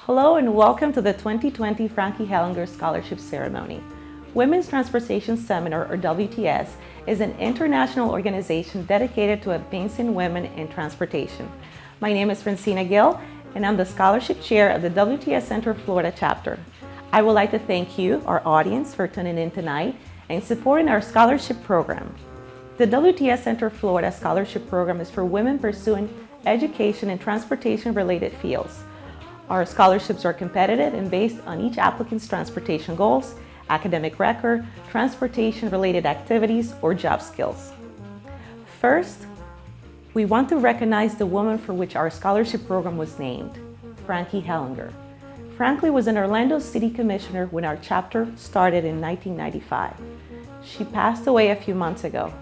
Hello and welcome to the 2020 Frankee Hellinger Scholarship Ceremony. Women's Transportation Seminar, or WTS, is an international organization dedicated to advancing women in transportation. My name is Francina Gill, and I'm the Scholarship Chair of the WTS Center Florida chapter. I would like to thank you, our audience, for tuning in tonight and supporting our scholarship program. The WTS Center Florida Scholarship Program is for women pursuing education and transportation-related fields. Our scholarships are competitive and based on each applicant's transportation goals, academic record, transportation-related activities, or job skills. First, we want to recognize the woman for which our scholarship program was named, Frankee Hellinger. Frankee was an Orlando City Commissioner when our chapter started in 1995. She passed away a few months ago.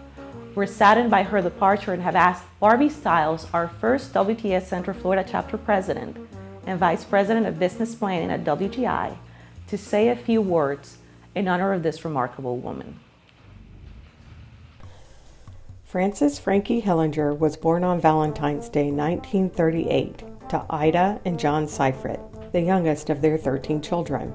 We're saddened by her departure and have asked Barbie Stiles, our first WTS Center Florida chapter president and Vice President of Business Planning at WTI, to say a few words in honor of this remarkable woman. Frances Frankee Hellinger was born on Valentine's Day 1938 to Ida and John Seifert, the youngest of their 13 children.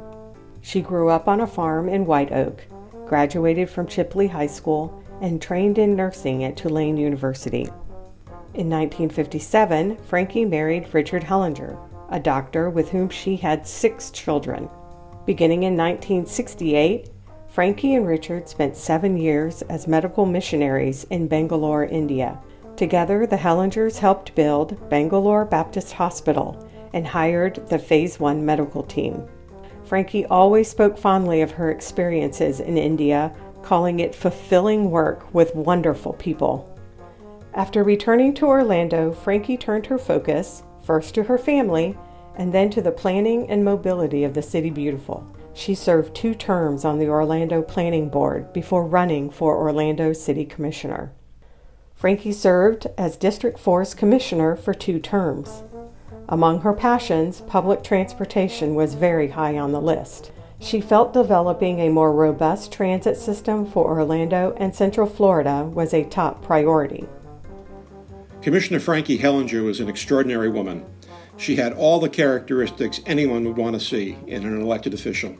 She grew up on a farm in White Oak, graduated from Chipley High School, and trained in nursing at Tulane University. In 1957, Frankee married Richard Hellinger, a doctor with whom she had 6 children. Beginning in 1968, Frankee and Richard spent 7 years as medical missionaries in Bangalore, India. Together, the Hellingers helped build Bangalore Baptist Hospital and hired the Phase 1 medical team. Frankee always spoke fondly of her experiences in India, calling it fulfilling work with wonderful people. After returning to Orlando, Frankee turned her focus, first to her family and then to the planning and mobility of the City Beautiful. She served 2 terms on the Orlando Planning Board before running for Orlando City Commissioner. Frankee served as District Forest Commissioner for 2 terms. Among her passions, public transportation was very high on the list. She felt developing a more robust transit system for Orlando and Central Florida was a top priority. Commissioner Frankee Hellinger was an extraordinary woman. She had all the characteristics anyone would want to see in an elected official.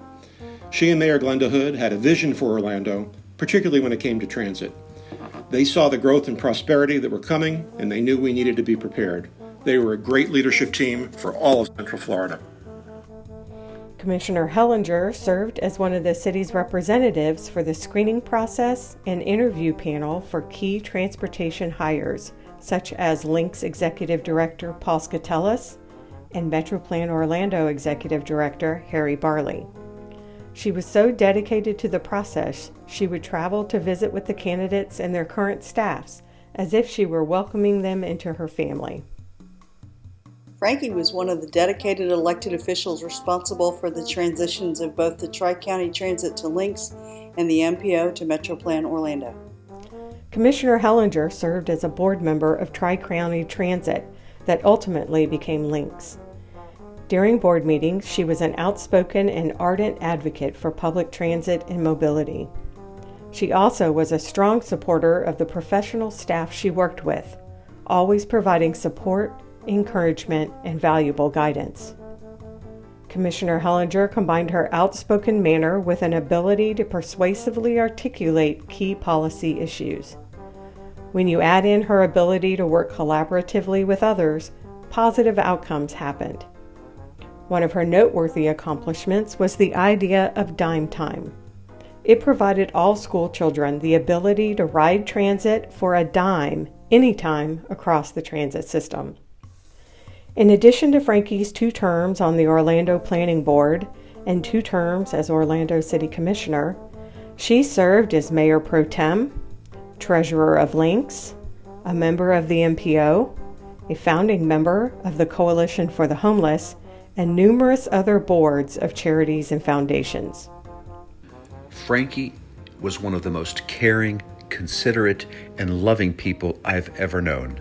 She and Mayor Glenda Hood had a vision for Orlando, particularly when it came to transit. They saw the growth and prosperity that were coming, and they knew we needed to be prepared. They were a great leadership team for all of Central Florida. Commissioner Hellinger served as one of the city's representatives for the screening process and interview panel for key transportation hires, such as Lynx Executive Director Paul Scatellis and MetroPlan Orlando Executive Director Harry Barley. She was so dedicated to the process, she would travel to visit with the candidates and their current staffs, as if she were welcoming them into her family. Frankee was one of the dedicated elected officials responsible for the transitions of both the Tri-County Transit to Lynx and the MPO to MetroPlan Orlando. Commissioner Hellinger served as a board member of Tri-County Transit that ultimately became Lynx. During board meetings, she was an outspoken and ardent advocate for public transit and mobility. She also was a strong supporter of the professional staff she worked with, always providing support, encouragement, and valuable guidance. Commissioner Hellinger combined her outspoken manner with an ability to persuasively articulate key policy issues. When you add in her ability to work collaboratively with others, positive outcomes happened. One of her noteworthy accomplishments was the idea of dime time. It provided all school children the ability to ride transit for a dime anytime across the transit system. In addition to Frankee's 2 terms on the Orlando Planning Board and 2 terms as Orlando City Commissioner, she served as Mayor Pro Tem, Treasurer of Lynx, a member of the MPO, a founding member of the Coalition for the Homeless, and numerous other boards of charities and foundations. Frankee was one of the most caring, considerate, and loving people I've ever known.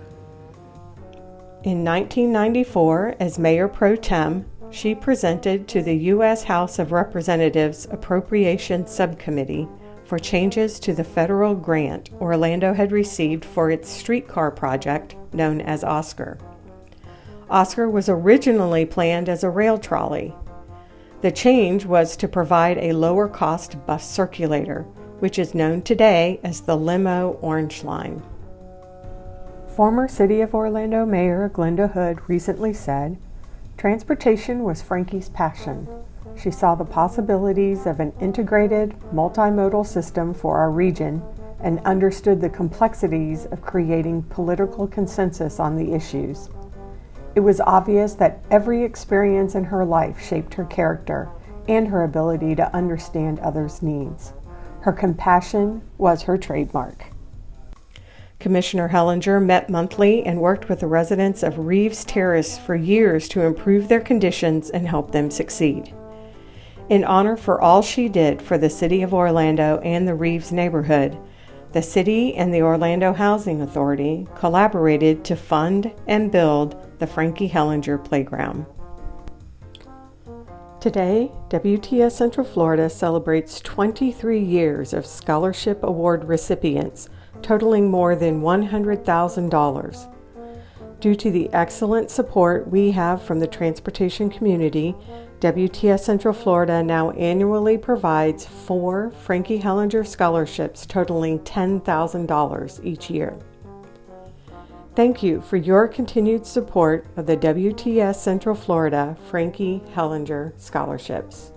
In 1994, as Mayor Pro Tem, she presented to the U.S. House of Representatives Appropriations Subcommittee for changes to the federal grant Orlando had received for its streetcar project known as Oscar. Oscar was originally planned as a rail trolley. The change was to provide a lower-cost bus circulator, which is known today as the Limo Orange Line. Former City of Orlando Mayor Glenda Hood recently said, "Transportation was Frankee's passion. She saw the possibilities of an integrated, multimodal system for our region and understood the complexities of creating political consensus on the issues. It was obvious that every experience in her life shaped her character and her ability to understand others' needs. Her compassion was her trademark." Commissioner Hellinger met monthly and worked with the residents of Reeves Terrace for years to improve their conditions and help them succeed. In honor for all she did for the City of Orlando and the Reeves neighborhood, the city and the Orlando Housing Authority collaborated to fund and build the Frankee Hellinger Playground. Today, WTS Central Florida celebrates 23 years of scholarship award recipients totaling more than $100,000. Due to the excellent support we have from the transportation community, WTS Central Florida now annually provides 4 Frankee Hellinger scholarships totaling $10,000 each year. Thank you for your continued support of the WTS Central Florida Frankee Hellinger Scholarships.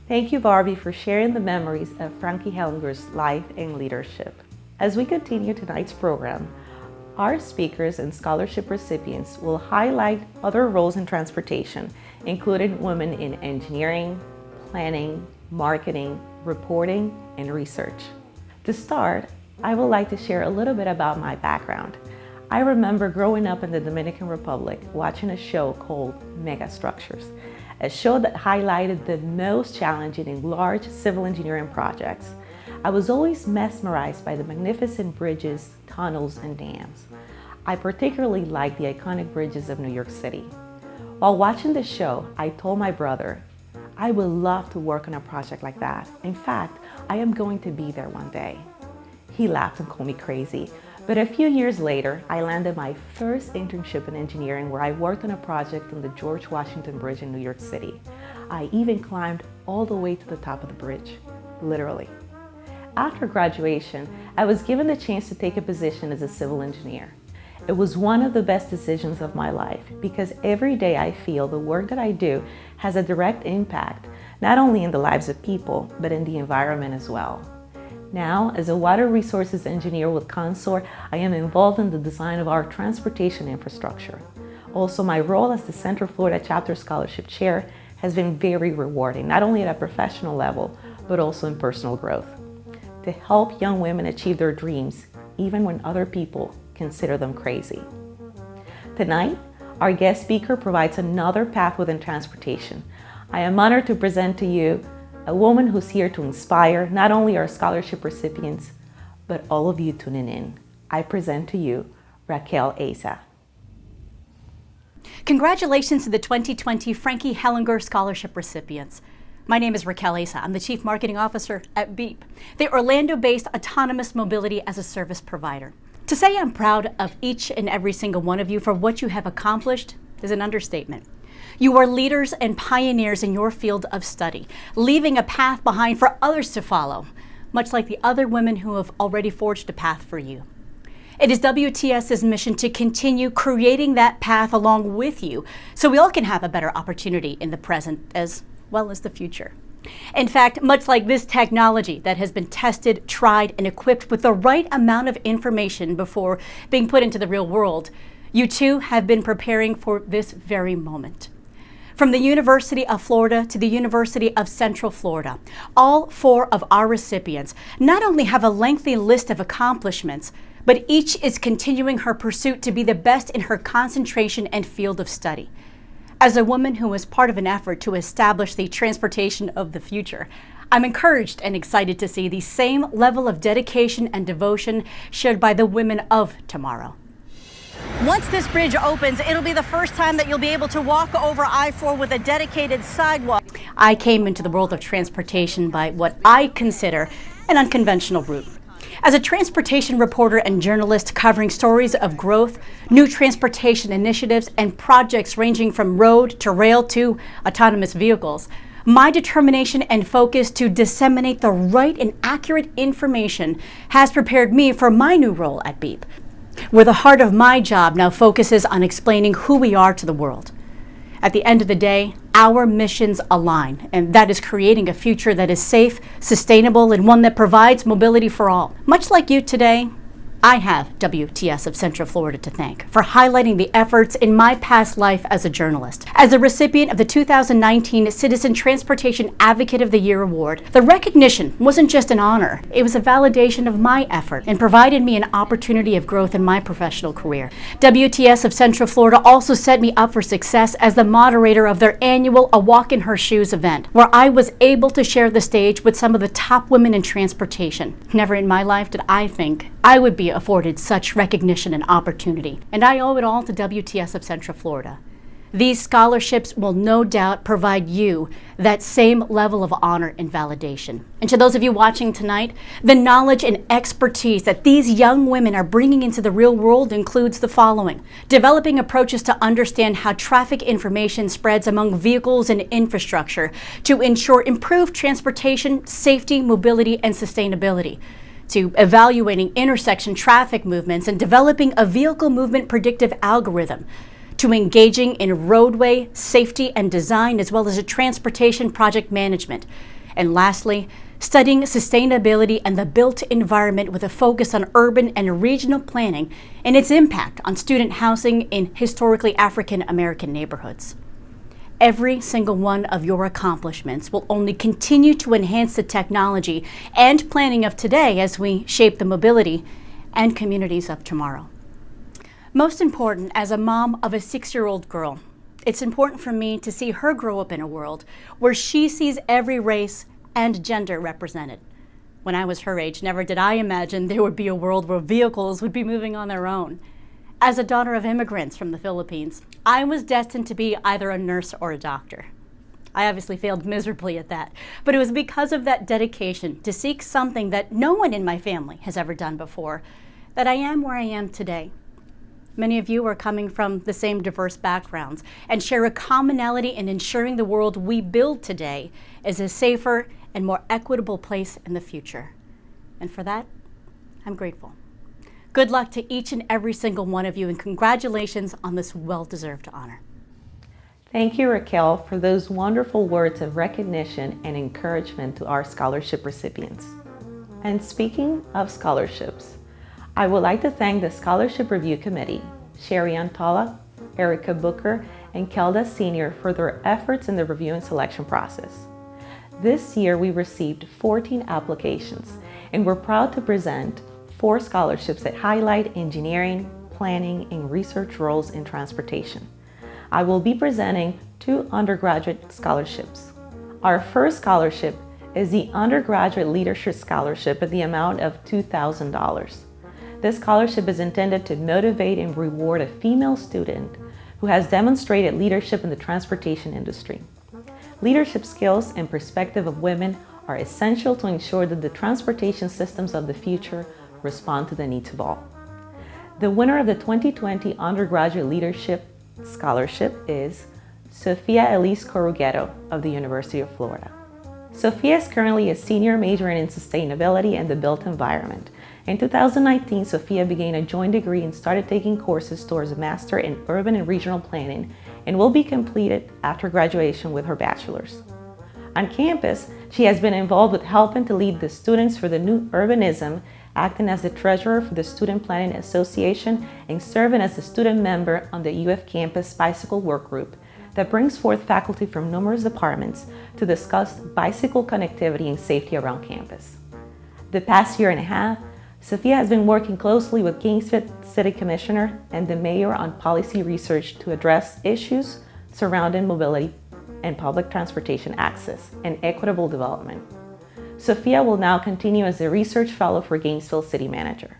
Thank you, Barbie, for sharing the memories of Frankee Hellinger's life and leadership. As we continue tonight's program, our speakers and scholarship recipients will highlight other roles in transportation, including women in engineering, planning, marketing, reporting, and research. To start, I would like to share a little bit about my background. I remember growing up in the Dominican Republic watching a show called Mega Structures, a show that highlighted the most challenging and large civil engineering projects. I was always mesmerized by the magnificent bridges, tunnels, and dams. I particularly liked the iconic bridges of New York City. While watching the show, I told my brother, I would love to work on a project like that. In fact, I am going to be there one day. He laughed and called me crazy. But a few years later, I landed my first internship in engineering where I worked on a project on the George Washington Bridge in New York City. I even climbed all the way to the top of the bridge, literally. After graduation, I was given the chance to take a position as a civil engineer. It was one of the best decisions of my life because every day I feel the work that I do has a direct impact, not only in the lives of people, but in the environment as well. Now, as a water resources engineer with Consor, I am involved in the design of our transportation infrastructure. Also, my role as the Central Florida Chapter Scholarship Chair has been very rewarding, not only at a professional level, but also in personal growth. To help young women achieve their dreams, even when other people consider them crazy. Tonight, our guest speaker provides another path within transportation. I am honored to present to you a woman who's here to inspire not only our scholarship recipients, but all of you tuning in. I present to you Racquel Asa. Congratulations to the 2020 Frankee Hellinger Scholarship recipients. My name is Racquel Asa. I'm the Chief Marketing Officer at BEEP, the Orlando-based autonomous mobility as a service provider. To say I'm proud of each and every single one of you for what you have accomplished is an understatement. You are leaders and pioneers in your field of study, leaving a path behind for others to follow, much like the other women who have already forged a path for you. It is WTS's mission to continue creating that path along with you so we all can have a better opportunity in the present as well as the future. In fact, much like this technology that has been tested, tried, and equipped with the right amount of information before being put into the real world, you too have been preparing for this very moment. From the University of Florida to the University of Central Florida, all 4 of our recipients not only have a lengthy list of accomplishments, but each is continuing her pursuit to be the best in her concentration and field of study. As a woman who was part of an effort to establish the transportation of the future, I'm encouraged and excited to see the same level of dedication and devotion shared by the women of tomorrow. Once this bridge opens, it'll be the first time that you'll be able to walk over I-4 with a dedicated sidewalk. I came into the world of transportation by what I consider an unconventional route. As a transportation reporter and journalist covering stories of growth, new transportation initiatives, and projects ranging from road to rail to autonomous vehicles, my determination and focus to disseminate the right and accurate information has prepared me for my new role at BEEP, where the heart of my job now focuses on explaining who we are to the world. At the end of the day, our missions align, and that is creating a future that is safe, sustainable, and one that provides mobility for all. Much like you today, I have WTS of Central Florida to thank for highlighting the efforts in my past life as a journalist. As a recipient of the 2019 Citizen Transportation Advocate of the Year Award, the recognition wasn't just an honor, it was a validation of my effort and provided me an opportunity of growth in my professional career. WTS of Central Florida also set me up for success as the moderator of their annual A Walk in Her Shoes event, where I was able to share the stage with some of the top women in transportation. Never in my life did I think I would be afforded such recognition and opportunity, and I owe it all to WTS of Central Florida. These scholarships will no doubt provide you that same level of honor and validation. And to those of you watching tonight, the knowledge and expertise that these young women are bringing into the real world includes the following: developing approaches to understand how traffic information spreads among vehicles and infrastructure to ensure improved transportation, safety, mobility, and sustainability, to evaluating intersection traffic movements and developing a vehicle movement predictive algorithm, to engaging in roadway safety and design, as well as a transportation project management. And lastly, studying sustainability and the built environment with a focus on urban and regional planning and its impact on student housing in historically African American neighborhoods. Every single one of your accomplishments will only continue to enhance the technology and planning of today as we shape the mobility and communities of tomorrow. Most important, as a mom of a 6-year-old girl, it's important for me to see her grow up in a world where she sees every race and gender represented. When I was her age, never did I imagine there would be a world where vehicles would be moving on their own. As a daughter of immigrants from the Philippines, I was destined to be either a nurse or a doctor. I obviously failed miserably at that, but it was because of that dedication to seek something that no one in my family has ever done before that I am where I am today. Many of you are coming from the same diverse backgrounds and share a commonality in ensuring the world we build today is a safer and more equitable place in the future. And for that, I'm grateful. Good luck to each and every single one of you, and congratulations on this well-deserved honor. Thank you, Racquel, for those wonderful words of recognition and encouragement to our scholarship recipients. And speaking of scholarships, I would like to thank the Scholarship Review Committee, Sherry Antala, Erica Booker, and Kelda Sr. for their efforts in the review and selection process. This year, we received 14 applications, and we're proud to present 4 scholarships that highlight engineering, planning, and research roles in transportation. I will be presenting 2 undergraduate scholarships. Our first scholarship is the Undergraduate Leadership Scholarship at the amount of $2,000. This scholarship is intended to motivate and reward a female student who has demonstrated leadership in the transportation industry. Leadership skills and perspective of women are essential to ensure that the transportation systems of the future respond to the needs of all. The winner of the 2020 Undergraduate Leadership Scholarship is Sofia Elise Corruguero of the University of Florida. Sofia is currently a senior majoring in sustainability and the built environment. In 2019, Sofia began a joint degree and started taking courses towards a master in urban and regional planning and will be completed after graduation with her bachelor's. On campus, she has been involved with helping to lead the students for the new urbanism, acting as the treasurer for the Student Planning Association and serving as a student member on the UF Campus Bicycle Work Group that brings forth faculty from numerous departments to discuss bicycle connectivity and safety around campus. The past year and a half, Sofia has been working closely with Gainesville City Commissioner and the Mayor on policy research to address issues surrounding mobility and public transportation access and equitable development. Sofia will now continue as the Research Fellow for Gainesville City Manager.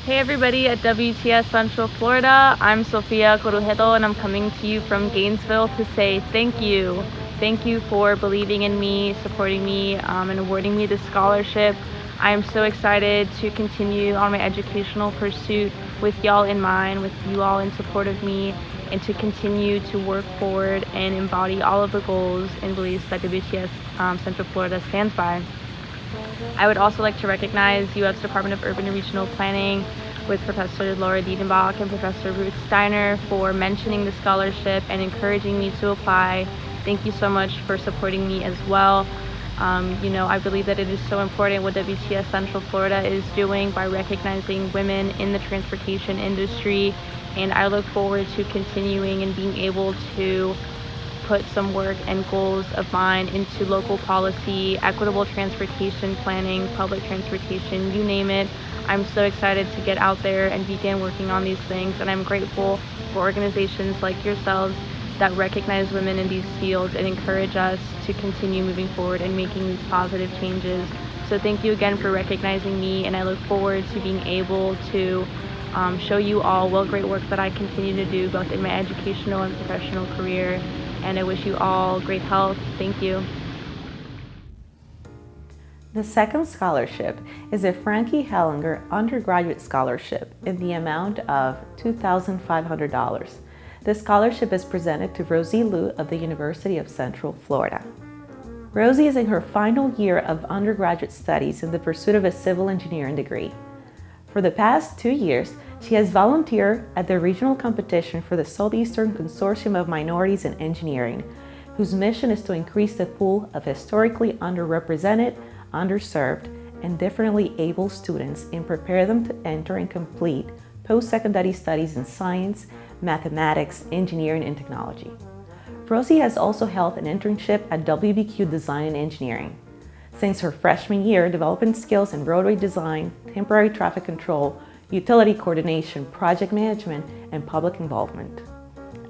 Hey everybody at WTS Central Florida, I'm Sofia Corruguero and I'm coming to you from Gainesville to say thank you. Thank you for believing in me, supporting me, and awarding me this scholarship. I am so excited to continue on my educational pursuit with y'all in mind, with you all in support of me, and to continue to work forward and embody all of the goals and beliefs that WTS Central Florida stands by. I would also like to recognize UF's Department of Urban and Regional Planning with Professor Laura Diedenbach and Professor Ruth Steiner for mentioning the scholarship and encouraging me to apply. Thank you so much for supporting me as well. I believe that it is so important what WTS Central Florida is doing by recognizing women in the transportation industry, and I look forward to continuing and being able to put some work and goals of mine into local policy, equitable transportation planning, public transportation, you name it. I'm so excited to get out there and begin working on these things, and I'm grateful for organizations like yourselves that recognize women in these fields and encourage us to continue moving forward and making these positive changes. So thank you again for recognizing me, and I look forward to being able to show you all what great work that I continue to do both in my educational and professional career, and I wish you all great health. Thank you. The second scholarship is a Frankee Hellinger Undergraduate Scholarship in the amount of $2,500. This scholarship is presented to Rosie Liu of the University of Central Florida. Rosie is in her final year of undergraduate studies in the pursuit of a civil engineering degree. For the past 2 years, she has volunteered at the regional competition for the Southeastern Consortium of Minorities in Engineering, whose mission is to increase the pool of historically underrepresented, underserved, and differently able students and prepare them to enter and complete post-secondary studies in science, mathematics, engineering, and technology. Rosie has also held an internship at WBQ Design and Engineering. Since her freshman year, developing skills in roadway design, temporary traffic control, utility coordination, project management, and public involvement.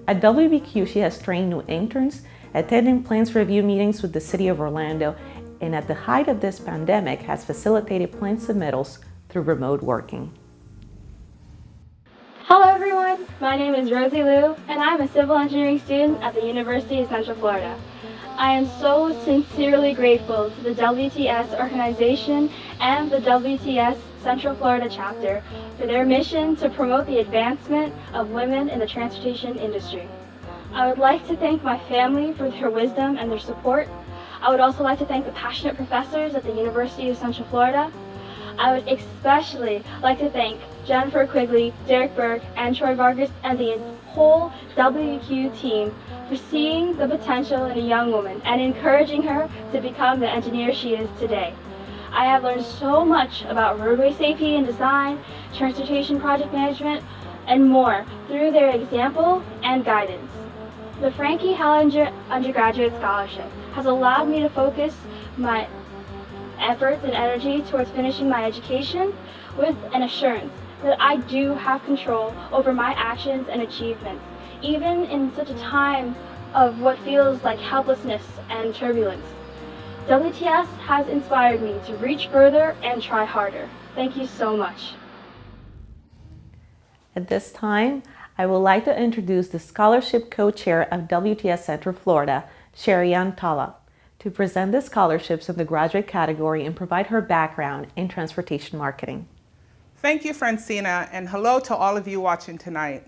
At WBQ, she has trained new interns, attending plans review meetings with the City of Orlando, and at the height of this pandemic has facilitated plan submittals through remote working. Hello everyone, my name is Rosie Liu and I'm a civil engineering student at the University of Central Florida. I am so sincerely grateful to the WTS organization and the WTS Central Florida chapter for their mission to promote the advancement of women in the transportation industry. I would like to thank my family for their wisdom and their support. I would also like to thank the passionate professors at the University of Central Florida. I would especially like to thank Jennifer Quigley, Derek Burke, and Troy Vargas and the whole WQ team for seeing the potential in a young woman and encouraging her to become the engineer she is today. I have learned so much about roadway safety and design, transportation project management, and more through their example and guidance. The Frankee Hellinger Undergraduate Scholarship has allowed me to focus my efforts and energy towards finishing my education with an assurance that I do have control over my actions and achievements, even in such a time of what feels like helplessness and turbulence. WTS has inspired me to reach further and try harder. Thank you so much. At this time, I would like to introduce the scholarship co-chair of WTS Central Florida, Sherry-Ann Tala, to present the scholarships in the graduate category and provide her background in transportation marketing. Thank you, Francina, and hello to all of you watching tonight.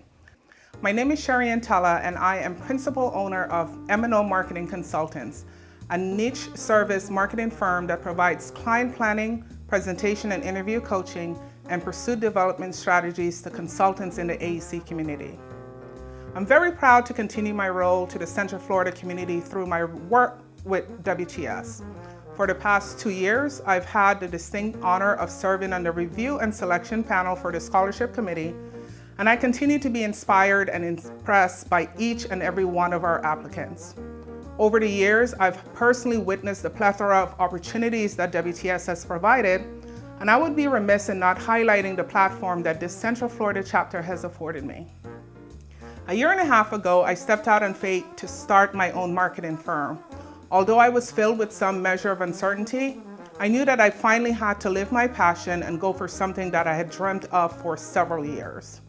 My name is Sherry-Ann Tala, and I am principal owner of M&O Marketing Consultants, a niche service marketing firm that provides client planning, presentation and interview coaching, and pursuit development strategies to consultants in the AEC community. I'm very proud to continue my role to the Central Florida community through my work with WTS. For the past 2 years, I've had the distinct honor of serving on the review and selection panel for the scholarship committee, and I continue to be inspired and impressed by each and every one of our applicants. Over the years, I've personally witnessed the plethora of opportunities that WTS has provided, and I would be remiss in not highlighting the platform that this Central Florida chapter has afforded me. A year and a half ago, I stepped out on faith to start my own marketing firm. Although I was filled with some measure of uncertainty, I knew that I finally had to live my passion and go for something that I had dreamt of for several years.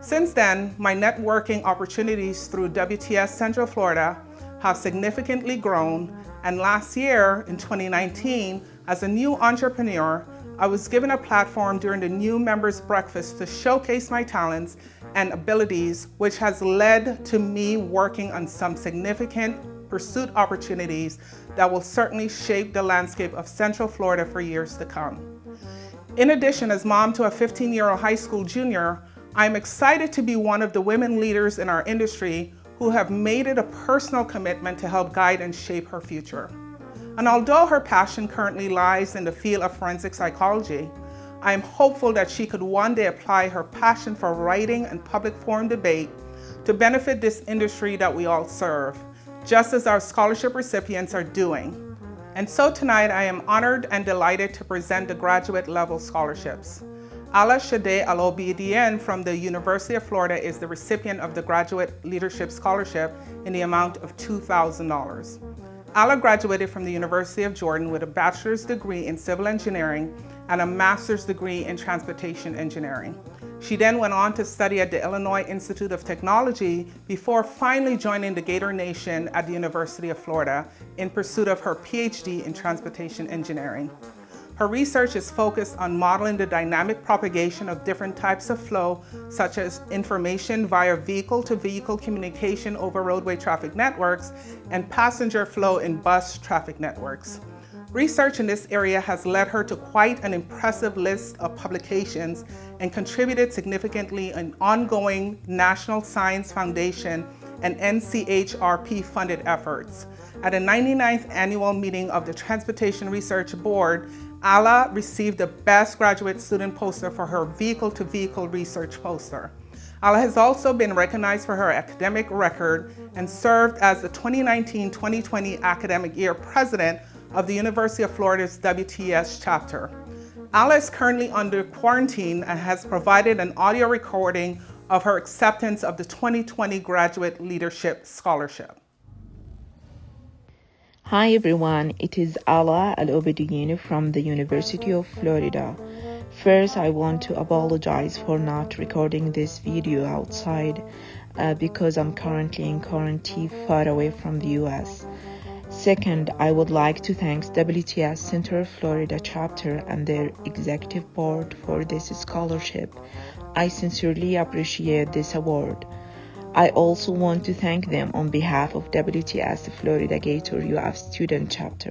Since then, my networking opportunities through WTS Central Florida have significantly grown, and last year, in 2019, as a new entrepreneur, I was given a platform during the new members breakfast to showcase my talents and abilities, which has led to me working on some significant pursuit opportunities that will certainly shape the landscape of Central Florida for years to come. In addition, as mom to a 15-year-old high school junior, I'm excited to be one of the women leaders in our industry who have made it a personal commitment to help guide and shape her future. And although her passion currently lies in the field of forensic psychology, I am hopeful that she could one day apply her passion for writing and public forum debate to benefit this industry that we all serve, just as our scholarship recipients are doing. And so tonight I am honored and delighted to present the graduate level scholarships. Ala Shade Alobidien from the University of Florida is the recipient of the Graduate Leadership Scholarship in the amount of $2,000. Ala graduated from the University of Jordan with a bachelor's degree in civil engineering and a master's degree in transportation engineering. She then went on to study at the Illinois Institute of Technology before finally joining the Gator Nation at the University of Florida in pursuit of her PhD in transportation engineering. Her research is focused on modeling the dynamic propagation of different types of flow, such as information via vehicle-to-vehicle communication over roadway traffic networks and passenger flow in bus traffic networks. Research in this area has led her to quite an impressive list of publications and contributed significantly in ongoing National Science Foundation and NCHRP-funded efforts. At the 99th annual meeting of the Transportation Research Board, Ala received the Best Graduate Student Poster for her vehicle-to-vehicle research poster. Ala has also been recognized for her academic record and served as the 2019-2020 academic year president of the University of Florida's WTS chapter. Ala is currently under quarantine and has provided an audio recording of her acceptance of the 2020 Graduate Leadership Scholarship. Hi everyone, it is Ala Al-Obediyin from the University of Florida. First, I want to apologize for not recording this video outside because I'm currently in quarantine far away from the US. Second, I would like to thank WTS Central Florida chapter and their executive board for this scholarship. I sincerely appreciate this award. I also want to thank them on behalf of WTS Florida Gator UF student chapter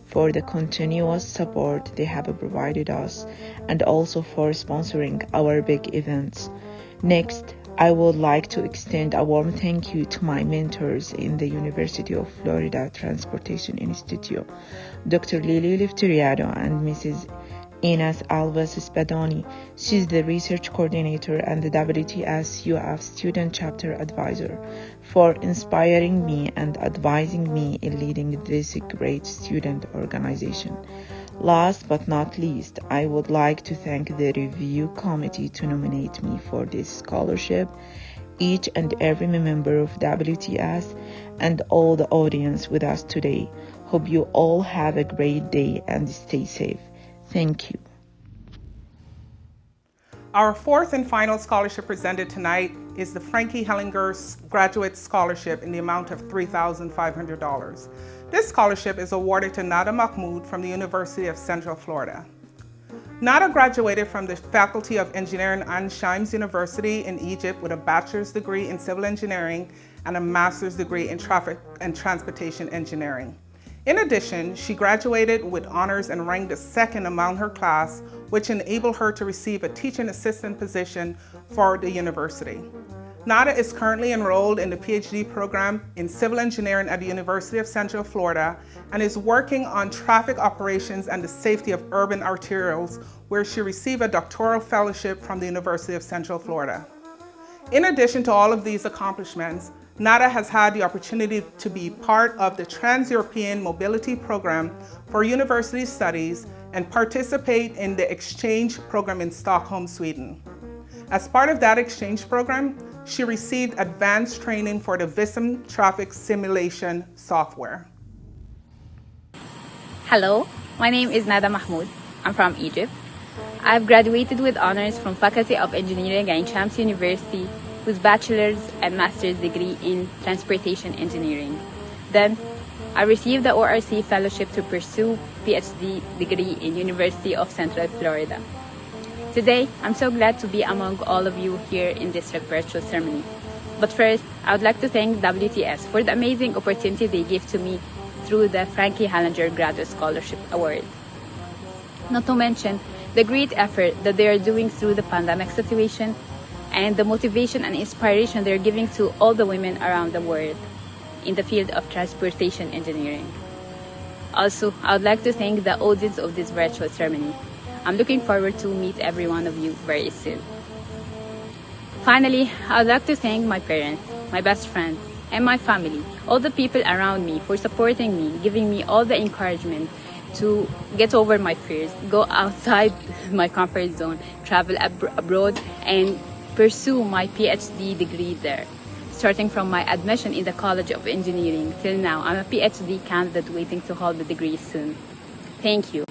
for the continuous support they have provided us and also for sponsoring our big events. Next, I would like to extend a warm thank you to my mentors in the University of Florida Transportation Institute, Dr. Lily Lifteriado and Mrs. Ines Alves Spadoni. She's the research coordinator and the WTS UF student chapter advisor, for inspiring me and advising me in leading this great student organization. Last but not least, I would like to thank the review committee to nominate me for this scholarship, each and every member of WTS, and all the audience with us today. Hope you all have a great day and stay safe. Thank you. Our fourth and final scholarship presented tonight is the Frankee Hellinger Graduate Scholarship in the amount of $3,500. This scholarship is awarded to Nada Mahmoud from the University of Central Florida. Nada graduated from the Faculty of Engineering Ain Shams University in Egypt with a bachelor's degree in civil engineering and a master's degree in traffic and transportation engineering. In addition, she graduated with honors and ranked the second among her class, which enabled her to receive a teaching assistant position for the university. Nada is currently enrolled in the PhD program in civil engineering at the University of Central Florida and is working on traffic operations and the safety of urban arterials, where she received a doctoral fellowship from the University of Central Florida. In addition to all of these accomplishments, Nada has had the opportunity to be part of the Trans-European Mobility Program for University Studies and participate in the exchange program in Stockholm, Sweden. As part of that exchange program, she received advanced training for the Visum traffic simulation software. Hello, my name is Nada Mahmoud. I'm from Egypt. I've graduated with honors from Faculty of Engineering at Ain Shams University with bachelor's and master's degree in transportation engineering. Then, I received the ORC fellowship to pursue PhD degree in University of Central Florida. Today, I'm so glad to be among all of you here in this virtual ceremony. But first, I would like to thank WTS for the amazing opportunity they give to me through the Frankee Hellinger Graduate Scholarship Award. Not to mention the great effort that they are doing through the pandemic situation and the motivation and inspiration they're giving to all the women around the world in the field of transportation engineering. Also, I would like to thank the audience of this virtual ceremony. I'm looking forward to meet every one of you very soon. Finally, I would like to thank my parents, my best friends, and my family, all the people around me for supporting me, giving me all the encouragement to get over my fears, go outside my comfort zone, travel abroad, and pursue my PhD degree there. Starting from my admission in the College of Engineering till now, I'm a PhD candidate waiting to hold the degree soon. Thank you.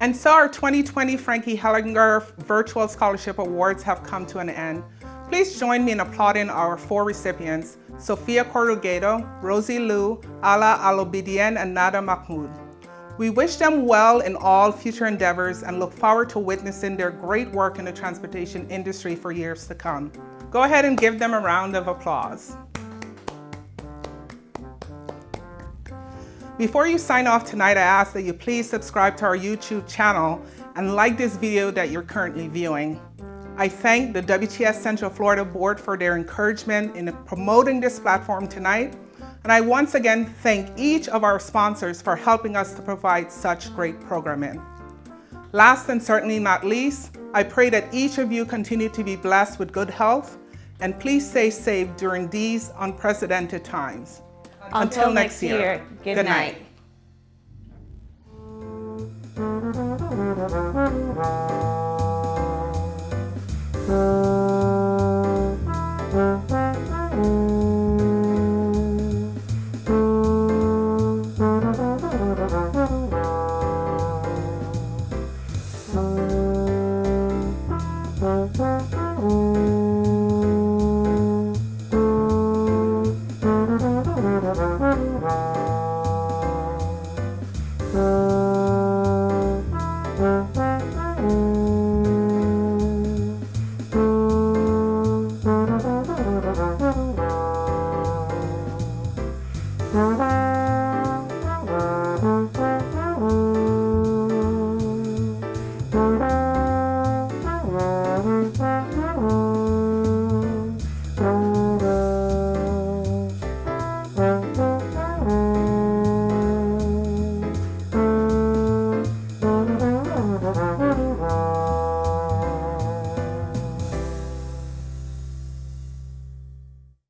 And so our 2020 Frankee Hellinger Virtual Scholarship Awards have come to an end. Please join me in applauding our four recipients, Sofia Corrugato, Rosie Liu, Ala Al-Obediyin, and Nada Mahmoud. We wish them well in all future endeavors and look forward to witnessing their great work in the transportation industry for years to come. Go ahead and give them a round of applause. Before you sign off tonight, I ask that you please subscribe to our YouTube channel and like this video that you're currently viewing. I thank the WTS Central Florida Board for their encouragement in promoting this platform tonight. And I once again thank each of our sponsors for helping us to provide such great programming. Last and certainly not least, I pray that each of you continue to be blessed with good health, and please stay safe during these unprecedented times. Until next year, good night.